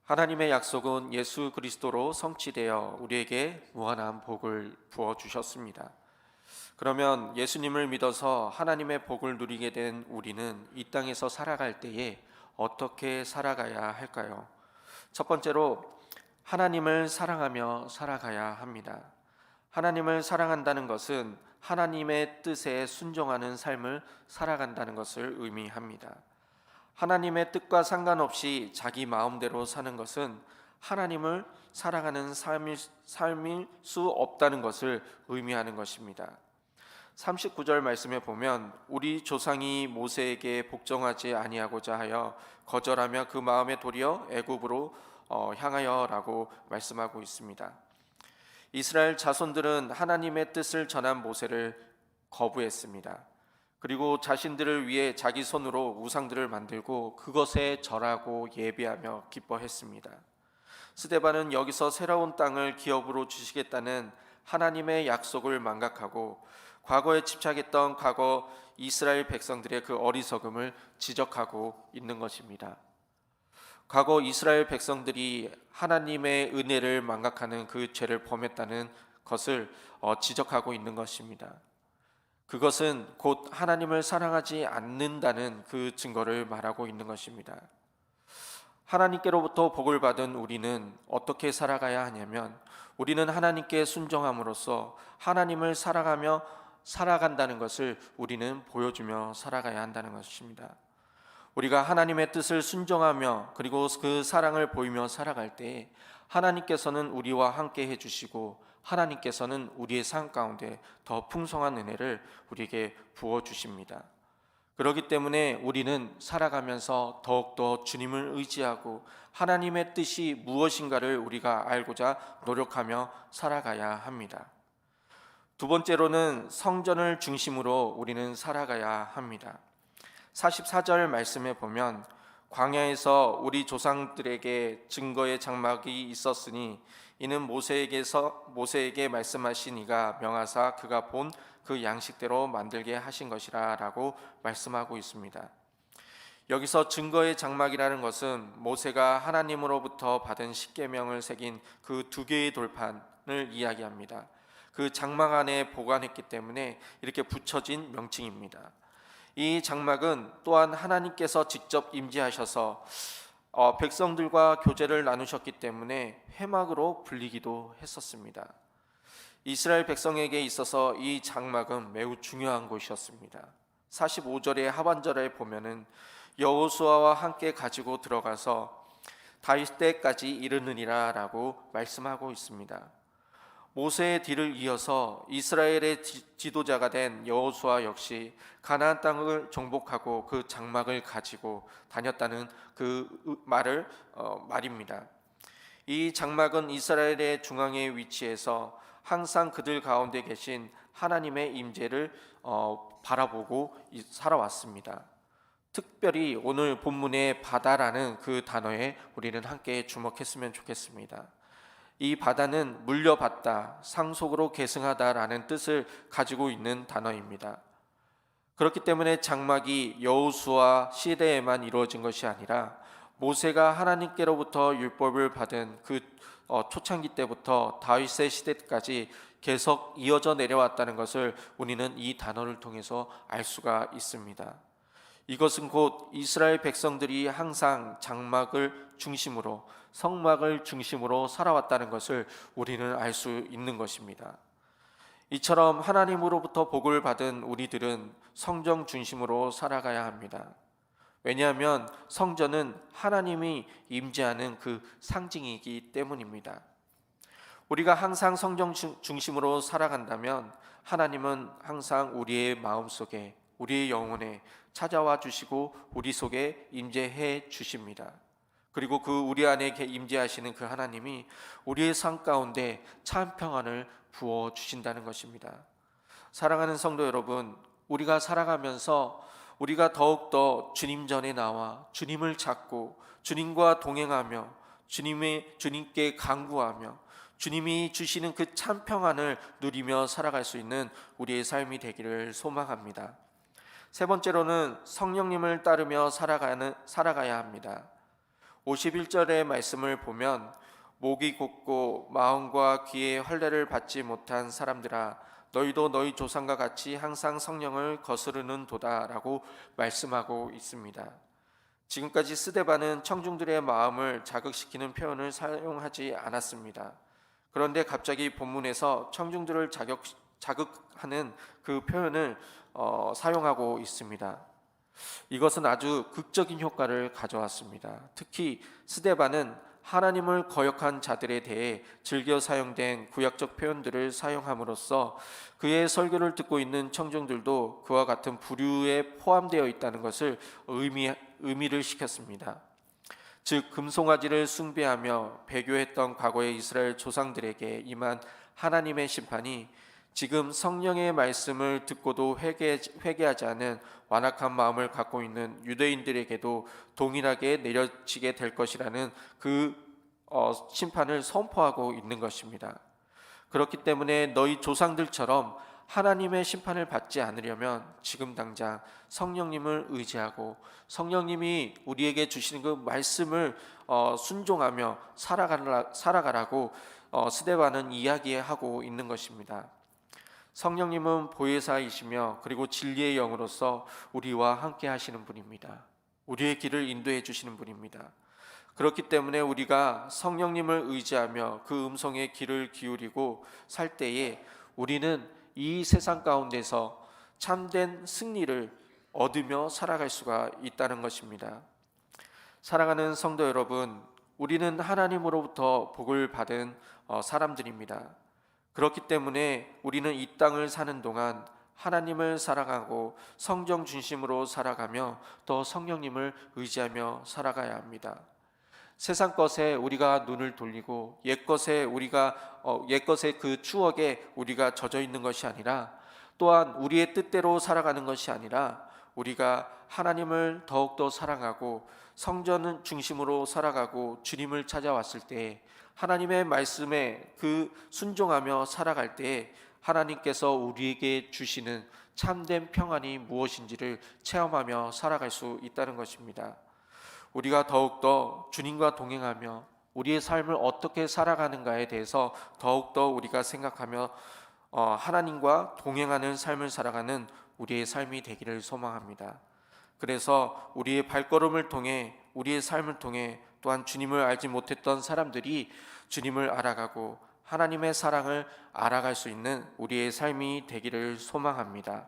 하나님의 약속은 예수 그리스도로 성취되어 우리에게 무한한 복을 부어 주셨습니다. 그러면 예수님을 믿어서 하나님의 복을 누리게 된 우리는 이 땅에서 살아갈 때에 어떻게 살아가야 할까요? 첫 번째로 하나님을 사랑하며 살아가야 합니다. 하나님을 사랑한다는 것은 하나님의 뜻에 순종하는 삶을 살아간다는 것을 의미합니다. 하나님의 뜻과 상관없이 자기 마음대로 사는 것은 하나님을 사랑하는 삶일 수 없다는 것을 의미하는 것입니다. 39절 말씀에 보면 우리 조상이 모세에게 복종하지 아니하고자 하여 거절하며 그 마음에 도리어 애굽으로 향하여라고 말씀하고 있습니다. 이스라엘 자손들은 하나님의 뜻을 전한 모세를 거부했습니다. 그리고 자신들을 위해 자기 손으로 우상들을 만들고 그것에 절하고 예배하며 기뻐했습니다. 스데반은 여기서 새로운 땅을 기업으로 주시겠다는 하나님의 약속을 망각하고 과거에 집착했던 과거 이스라엘 백성들의 그 어리석음을 지적하고 있는 것입니다. 과거 이스라엘 백성들이 하나님의 은혜를 망각하는 그 죄를 범했다는 것을 지적하고 있는 것입니다. 그것은 곧 하나님을 사랑하지 않는다는 그 증거를 말하고 있는 것입니다. 하나님께로부터 복을 받은 우리는 어떻게 살아가야 하냐면 우리는 하나님께 순종함으로써 하나님을 사랑하며 살아간다는 것을 우리는 보여주며 살아가야 한다는 것입니다. 우리가 하나님의 뜻을 순종하며 그리고 그 사랑을 보이며 살아갈 때 하나님께서는 우리와 함께 해주시고 하나님께서는 우리의 삶 가운데 더 풍성한 은혜를 우리에게 부어주십니다. 그렇기 때문에 우리는 살아가면서 더욱더 주님을 의지하고 하나님의 뜻이 무엇인가를 우리가 알고자 노력하며 살아가야 합니다. 두 번째로는 성전을 중심으로 우리는 살아가야 합니다. 44절 말씀에 보면 광야에서 우리 조상들에게 증거의 장막이 있었으니 이는 모세에게 말씀하신 이가 명하사 그가 본 그 양식대로 만들게 하신 것이라 라고 말씀하고 있습니다. 여기서 증거의 장막이라는 것은 모세가 하나님으로부터 받은 십계명을 새긴 그 두 개의 돌판을 이야기합니다. 그 장막 안에 보관했기 때문에 이렇게 붙여진 명칭입니다. 이 장막은 또한 하나님께서 직접 임재하셔서 백성들과 교제를 나누셨기 때문에 회막으로 불리기도 했었습니다. 이스라엘 백성에게 있어서 이 장막은 매우 중요한 곳이었습니다. 45절의 하반절에 보면은 여호수아와 함께 가지고 들어가서 다윗 때까지 이르느니라 라고 말씀하고 있습니다. 모세의 뒤를 이어서 이스라엘의 지도자가 된 여호수아 역시 가나안 땅을 정복하고 그 장막을 가지고 다녔다는 그 말입니다. 이 장막은 이스라엘의 중앙에 위치해서 항상 그들 가운데 계신 하나님의 임재를 바라보고 살아왔습니다. 특별히 오늘 본문의 바다라는 그 단어에 우리는 함께 주목했으면 좋겠습니다. 이 바다는 물려받다, 상속으로 계승하다라는 뜻을 가지고 있는 단어입니다. 그렇기 때문에 장막이 여호수아 시대에만 이루어진 것이 아니라 모세가 하나님께로부터 율법을 받은 그 초창기 때부터 다윗의 시대까지 계속 이어져 내려왔다는 것을 우리는 이 단어를 통해서 알 수가 있습니다. 이것은 곧 이스라엘 백성들이 항상 장막을 중심으로 성막을 중심으로 살아왔다는 것을 우리는 알 수 있는 것입니다. 이처럼 하나님으로부터 복을 받은 우리들은 성전 중심으로 살아가야 합니다. 왜냐하면 성전은 하나님이 임재하는 그 상징이기 때문입니다. 우리가 항상 성전 중심으로 살아간다면 하나님은 항상 우리의 마음속에 우리의 영혼에 찾아와 주시고 우리 속에 임재해 주십니다. 그리고 그 우리 안에 임재하시는 그 하나님이 우리의 삶 가운데 참 평안을 부어 주신다는 것입니다. 사랑하는 성도 여러분, 우리가 살아가면서 우리가 더욱더 주님 전에 나와 주님을 찾고 주님과 동행하며 주님께 간구하며 주님이 주시는 그 참 평안을 누리며 살아갈 수 있는 우리의 삶이 되기를 소망합니다. 세 번째로는 성령님을 따르며 살아가야 합니다. 51절의 말씀을 보면 목이 곧고 마음과 귀의 할례를 받지 못한 사람들아 너희도 너희 조상과 같이 항상 성령을 거스르는 도다라고 말씀하고 있습니다. 지금까지 스데반은 청중들의 마음을 자극시키는 표현을 사용하지 않았습니다. 그런데 갑자기 본문에서 청중들을 자극하는 그 표현을 사용하고 있습니다. 이것은 아주 극적인 효과를 가져왔습니다. 특히 스데반은 하나님을 거역한 자들에 대해 즐겨 사용된 구약적 표현들을 사용함으로써 그의 설교를 듣고 있는 청중들도 그와 같은 부류에 포함되어 있다는 것을 의미를 시켰습니다. 즉 금송아지를 숭배하며 배교했던 과거의 이스라엘 조상들에게 임한 하나님의 심판이 지금 성령의 말씀을 듣고도 회개하지 않은 완악한 마음을 갖고 있는 유대인들에게도 동일하게 내려지게 될 것이라는 그 심판을 선포하고 있는 것입니다. 그렇기 때문에 너희 조상들처럼 하나님의 심판을 받지 않으려면 지금 당장 성령님을 의지하고 성령님이 우리에게 주시는 그 말씀을 순종하며 살아가라고 스데반은 이야기하고 있는 것입니다. 성령님은 보혜사이시며 그리고 진리의 영으로서 우리와 함께 하시는 분입니다. 우리의 길을 인도해 주시는 분입니다. 그렇기 때문에 우리가 성령님을 의지하며 그 음성에 귀를 기울이고 살 때에 우리는 이 세상 가운데서 참된 승리를 얻으며 살아갈 수가 있다는 것입니다. 사랑하는 성도 여러분, 우리는 하나님으로부터 복을 받은 사람들입니다. 그렇기 때문에 우리는 이 땅을 사는 동안 하나님을 사랑하고 성령 중심으로 살아가며 또 성령님을 의지하며 살아가야 합니다. 세상 것에 우리가 눈을 돌리고 옛 것의 그 추억에 우리가 젖어 있는 것이 아니라 또한 우리의 뜻대로 살아가는 것이 아니라 우리가 하나님을 더욱더 사랑하고 성전 중심으로 살아가고 주님을 찾아왔을 때 하나님의 말씀에 그 순종하며 살아갈 때 하나님께서 우리에게 주시는 참된 평안이 무엇인지를 체험하며 살아갈 수 있다는 것입니다. 우리가 더욱더 주님과 동행하며 우리의 삶을 어떻게 살아가는가에 대해서 더욱더 우리가 생각하며 하나님과 동행하는 삶을 살아가는 우리의 삶이 되기를 소망합니다. 그래서 우리의 발걸음을 통해 우리의 삶을 통해 또한 주님을 알지 못했던 사람들이 주님을 알아가고 하나님의 사랑을 알아갈 수 있는 우리의 삶이 되기를 소망합니다.